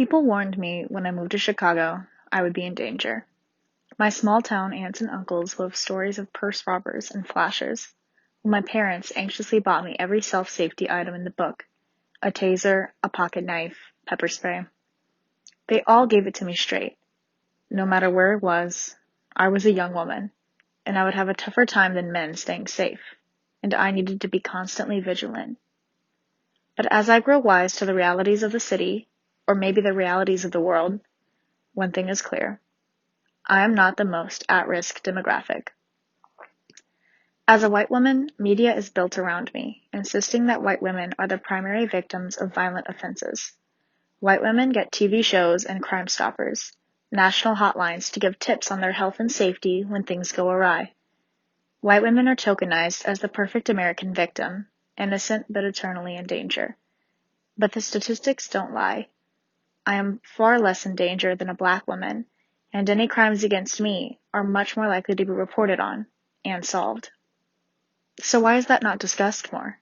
People warned me when I moved to Chicago I would be in danger. My small town aunts and uncles wove stories of purse robbers and flashers, while my parents anxiously bought me every self-safety item in the book: a taser, a pocket knife, pepper spray. They all gave it to me straight. No matter where it was, I was a young woman, and I would have a tougher time than men staying safe, and I needed to be constantly vigilant. But as I grow wise to the realities of the city, or maybe the realities of the world, one thing is clear: I am not the most at-risk demographic. As a white woman, media is built around me, insisting that white women are the primary victims of violent offenses. White women get TV shows and Crime Stoppers, national hotlines to give tips on their health and safety when things go awry. White women are tokenized as the perfect American victim, innocent but eternally in danger. But the statistics don't lie. I am far less in danger than a black woman, and any crimes against me are much more likely to be reported on and solved. So why is that not discussed more?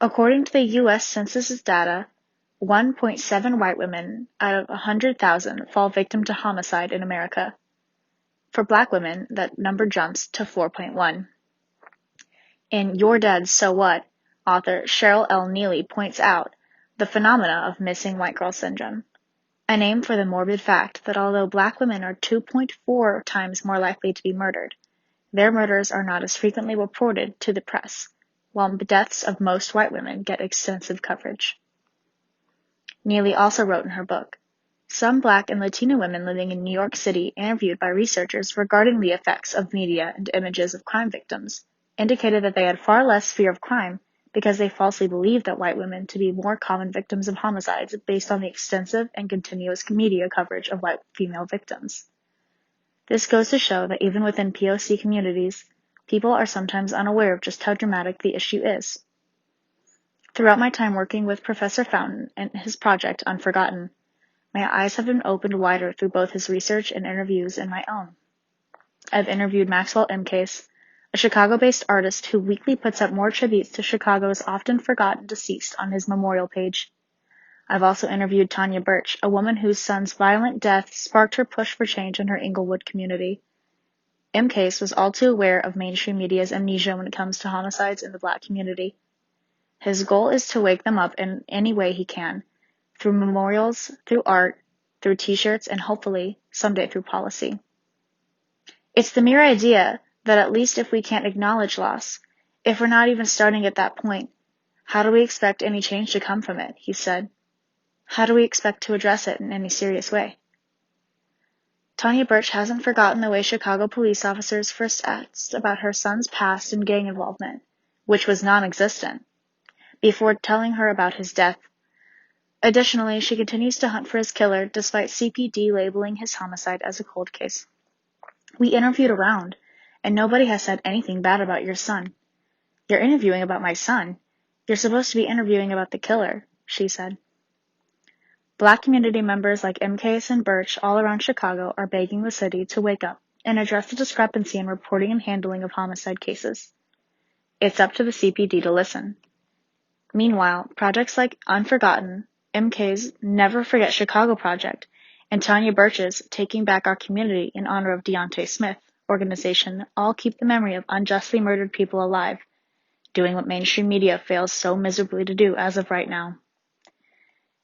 According to the U.S. Census's data, 1.7 white women out of 100,000 fall victim to homicide in America. For black women, that number jumps to 4.1. In Your Dead, So What, author Cheryl L. Neely points out the phenomena of missing white girl syndrome, a name for the morbid fact that although black women are 2.4 times more likely to be murdered, their murders are not as frequently reported to the press, while the deaths of most white women get extensive coverage. Neely also wrote in her book, some black and Latino women living in New York City interviewed by researchers regarding the effects of media and images of crime victims indicated that they had far less fear of crime because they falsely believed that white women to be more common victims of homicides based on the extensive and continuous media coverage of white female victims. This goes to show that even within POC communities, people are sometimes unaware of just how dramatic the issue is. Throughout my time working with Professor Fountain and his project Unforgotten, my eyes have been opened wider through both his research and interviews and my own. I've interviewed Maxwell Mcase, a Chicago-based artist who weekly puts up more tributes to Chicago's often forgotten deceased on his memorial page. I've also interviewed Tanya Birch, a woman whose son's violent death sparked her push for change in her Inglewood community. Mcase was all too aware of mainstream media's amnesia when it comes to homicides in the black community. His goal is to wake them up in any way he can, through memorials, through art, through t-shirts, and hopefully, someday through policy. It's the mere idea that at least if we can't acknowledge loss, if we're not even starting at that point, how do we expect any change to come from it, he said. How do we expect to address it in any serious way? Tanya Birch hasn't forgotten the way Chicago police officers first asked about her son's past and gang involvement, which was non-existent, before telling her about his death. Additionally, she continues to hunt for his killer despite CPD labeling his homicide as a cold case. We interviewed around, and nobody has said anything bad about your son. You're interviewing about my son. You're supposed to be interviewing about the killer, she said. Black community members like Mcase and Birch all around Chicago are begging the city to wake up and address the discrepancy in reporting and handling of homicide cases. It's up to the CPD to listen. Meanwhile, projects like Unforgotten, Mcase Never Forget Chicago Project, and Tanya Birch's Taking Back Our Community in honor of Deontay Smith organization all keep the memory of unjustly murdered people alive, doing what mainstream media fails so miserably to do as of right now.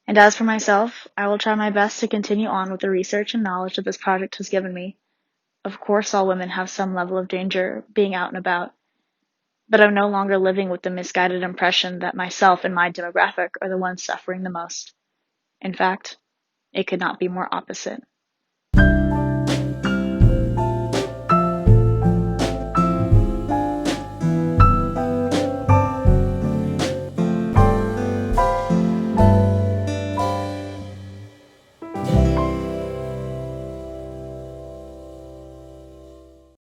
And as for myself, I will try my best to continue on with the research and knowledge that this project has given me. Of course, all women have some level of danger being out and about, but I'm no longer living with the misguided impression that myself and my demographic are the ones suffering the most. In fact, it could not be more opposite.